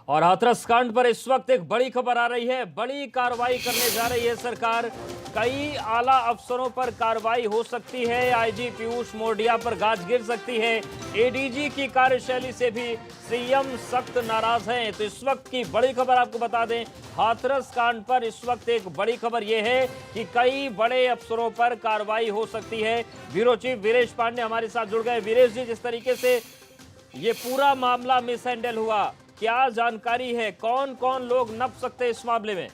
और हाथरस कांड पर इस वक्त एक बड़ी खबर आ रही है। बड़ी कार्रवाई करने जा रही है सरकार। कई आला अफसरों पर कार्रवाई हो सकती है। आईजी पीयूष मोरडिया पर गाज गिर सकती है। एडीजी की कार्यशैली से भी सीएम सख्त नाराज हैं। तो इस वक्त की बड़ी खबर आपको बता दें, हाथरस कांड पर इस वक्त एक बड़ी खबर यह है कि कई बड़े अफसरों पर कार्रवाई हो सकती है। ब्यूरो चीफ वीरेश पांडे हमारे साथ जुड़ गए। वीरेश जी, जिस तरीके से ये पूरा मामला मिसहैंडल हुआ, क्या जानकारी है? कौन कौन लोग नप सकते हैं इस मामले में?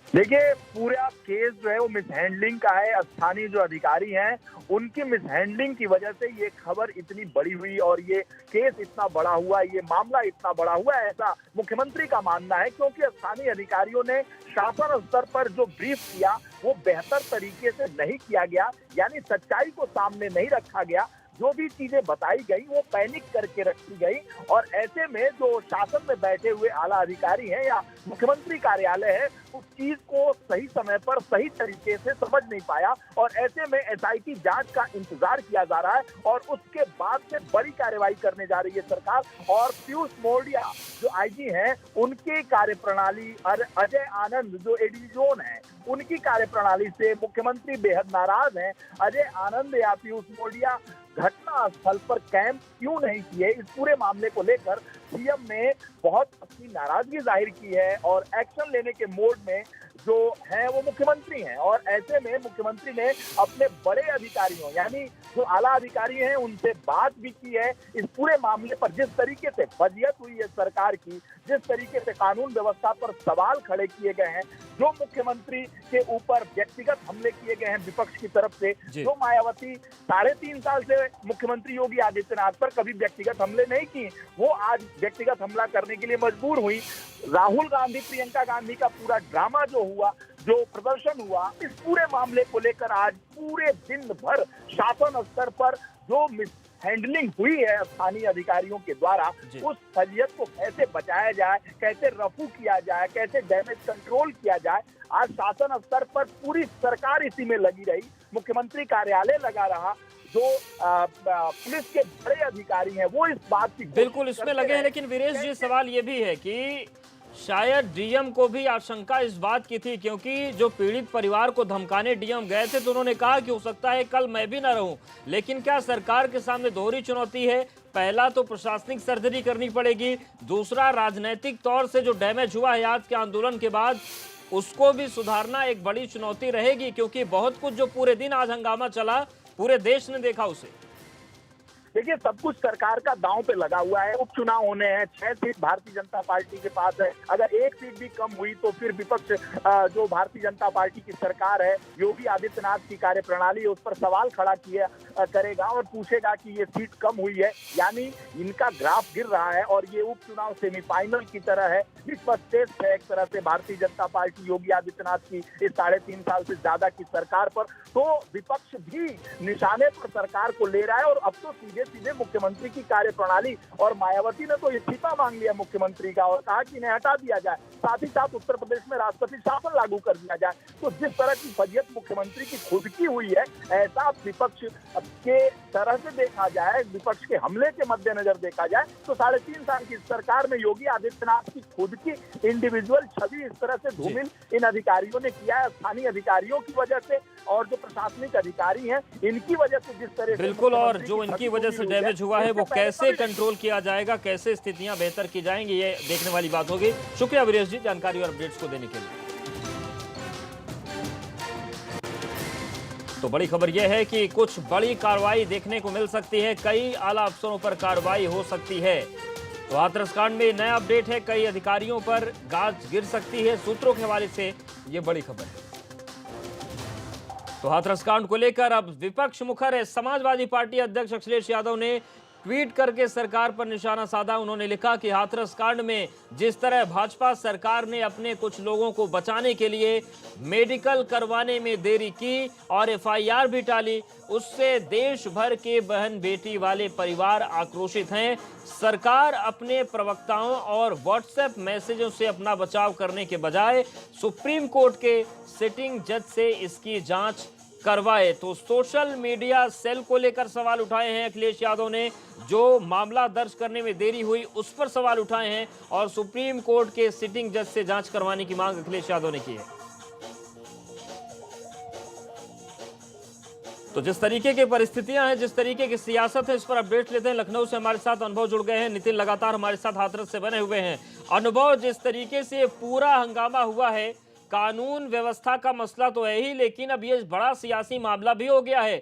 देखिए, पूरा केस जो है वो मिसहैंडलिंग का है। स्थानीय जो अधिकारी हैं उनकी मिसहैंडलिंग की वजह से ये खबर इतनी बड़ी हुई और ये केस इतना बड़ा हुआ, ये मामला इतना बड़ा हुआ, ऐसा मुख्यमंत्री का मानना है। क्योंकि स्थानीय अधिकारियों ने शासन स्तर पर जो ब्रीफ किया वो बेहतर तरीके से नहीं किया गया, यानी सच्चाई को सामने नहीं रखा गया। जो भी चीजें बताई गई वो पैनिक करके रखी गई और ऐसे में जो शासन में बैठे हुए आला अधिकारी हैं या मुख्यमंत्री कार्यालय है उस चीज को सही समय पर सही तरीके से समझ नहीं पाया और ऐसे में एसआईटी जांच का इंतजार किया जा रहा है और उसके बाद से बड़ी कार्रवाई करने जा रही है सरकार। और पीयूष मोरडिया जो आईजी हैं उनके कार्यप्रणाली और अजय आनंद जो एडीजी जोन है उनकी कार्यप्रणाली से मुख्यमंत्री बेहद नाराज हैं। अजय आनंद या पीयूष मोरडिया घटना स्थल पर कैंप क्यों नहीं किए, इस पूरे मामले को लेकर सीएम ने बहुत अपनी नाराजगी जाहिर की है और एक्शन लेने के मोड में जो है वो मुख्यमंत्री हैं। और ऐसे में मुख्यमंत्री ने अपने बड़े अधिकारियों यानी जो आला अधिकारी हैं उनसे बात भी की है इस पूरे मामले पर। जिस तरीके से फजियत हुई है सरकार की, जिस तरीके से कानून व्यवस्था पर सवाल खड़े किए गए हैं, जो मुख्यमंत्री के ऊपर व्यक्तिगत हमले किए गए हैं विपक्ष की तरफ से, जो मायावती 3.5 साल से मुख्यमंत्री योगी आदित्यनाथ पर कभी व्यक्तिगत हमले नहीं की, वो आज व्यक्तिगत हमला करने के लिए मजबूर हुई। राहुल गांधी प्रियंका गांधी का पूरा ड्रामा जो हुआ, जो प्रदर्शन हुआ, इस पूरे मामले को लेकर आज पूरे दिन भर शासन स्तर पर जो हैंडलिंग हुई है स्थानीय अधिकारियों के द्वारा, उस फजियत को कैसे बचाया जाए, कैसे रफू किया जाए, कैसे डैमेज कंट्रोल किया जाए, आज शासन स्तर पर पूरी सरकार इसी में लगी रही। मुख्यमंत्री कार्यालय लगा रहा, जो पुलिस के बड़े अधिकारी हैं वो इस बात की बिल्कुल इसमें लगे हैं। लेकिन वीरेश जी, सवाल ये भी है कि शायद डीएम को भी आशंका इस बात की थी, क्योंकि जो पीड़ित परिवार को धमकाने डीएम गए थे तो उन्होंने कहा कि हो सकता है कल मैं भी ना रहूं। लेकिन क्या सरकार के सामने दोहरी चुनौती है? पहला तो प्रशासनिक सर्जरी करनी पड़ेगी, दूसरा राजनीतिक तौर से जो डैमेज हुआ है आज के आंदोलन के बाद उसको भी सुधारना एक बड़ी चुनौती रहेगी, क्योंकि बहुत कुछ जो पूरे दिन आज हंगामा चला पूरे देश ने देखा उसे। देखिए, सब कुछ सरकार का दांव पे लगा हुआ है। उपचुनाव होने हैं, 6 सीट भारतीय जनता पार्टी के पास है। अगर एक सीट भी कम हुई तो फिर विपक्ष जो भारतीय जनता पार्टी की सरकार है, योगी आदित्यनाथ की कार्यप्रणाली है, उस पर सवाल खड़ा किया करेगा और पूछेगा कि ये सीट कम हुई है, यानी इनका ग्राफ गिर रहा है। और ये उपचुनाव सेमीफाइनल की तरह है, विश्वास टेस्ट है एक तरह से भारतीय जनता पार्टी योगी आदित्यनाथ की इस 3.5 साल से ज्यादा की सरकार पर। तो विपक्ष भी निशाने पर सरकार को ले रहा है और अब तो सीधे मुख्यमंत्री की कार्यप्रणाली, और मायावती ने तो इस्तीफा मांग लिया मुख्यमंत्री का और कहा कि इन्हें हटा दिया जाए, साथ ही साथ उत्तर प्रदेश में राष्ट्रपति शासन लागू कर दिया जाए। तो जिस तरह की फजियत मुख्यमंत्री की खुद की हुई है, ऐसा विपक्ष के तरह से देखा जाए, विपक्ष के हमले के मद्देनजर देखा जाए तो 3.5 साल की सरकार में योगी आदित्यनाथ की खुद की इंडिविजुअल छवि इस तरह से धूमिल इन अधिकारियों ने किया है। स्थानीय अधिकारियों की वजह से और जो प्रशासनिक अधिकारी हैं इनकी वजह से जिस तरह से बिल्कुल, और जो इनकी वजह से डैमेज हुआ है वो कैसे कंट्रोल किया जाएगा, कैसे स्थितियां बेहतर की जाएंगी, ये देखने वाली बात होगी। शुक्रिया वीरेश जी जानकारी और अपडेट्स को देने के लिए। तो बड़ी खबर यह है कि कुछ बड़ी कार्रवाई देखने को मिल सकती है, कई आला अफसरों पर कार्रवाई हो सकती है। तो हाथरस कांड में नया अपडेट है, कई अधिकारियों पर गाज गिर सकती है, सूत्रों के हवाले से यह बड़ी खबर है। तो हाथरस कांड को लेकर अब विपक्ष मुखर है। समाजवादी पार्टी अध्यक्ष अखिलेश यादव ने ट्वीट करके सरकार पर निशाना साधा। उन्होंने लिखा कि हाथरस कांड में जिस तरह भाजपा सरकार ने अपने कुछ लोगों को बचाने के लिए मेडिकल करवाने में देरी की और एफआईआर भी टाली, उससे देश भर के बहन बेटी वाले परिवार आक्रोशित हैं। सरकार अपने प्रवक्ताओं और व्हाट्सएप मैसेजों से अपना बचाव करने के बजाय सुप्रीम कोर्ट के सिटिंग जज से इसकी जांच करवाए। तो सोशल मीडिया सेल को लेकर सवाल उठाए हैं अखिलेश यादव ने, जो मामला दर्ज करने में देरी हुई उस पर सवाल उठाए हैं और सुप्रीम कोर्ट के सिटिंग जज से जांच करवाने की मांग अखिलेश यादव ने की है। तो जिस तरीके की परिस्थितियां हैं, जिस तरीके की सियासत है, इस पर अपडेट लेते हैं। लखनऊ से हमारे साथ अनुभव जुड़ गए हैं। नितिन लगातार हमारे साथ हाथरस से बने हुए हैं। अनुभव, जिस तरीके से पूरा हंगामा हुआ है, कानून व्यवस्था का मसला तो है ही, लेकिन अब ये बड़ा सियासी मामला भी हो गया है।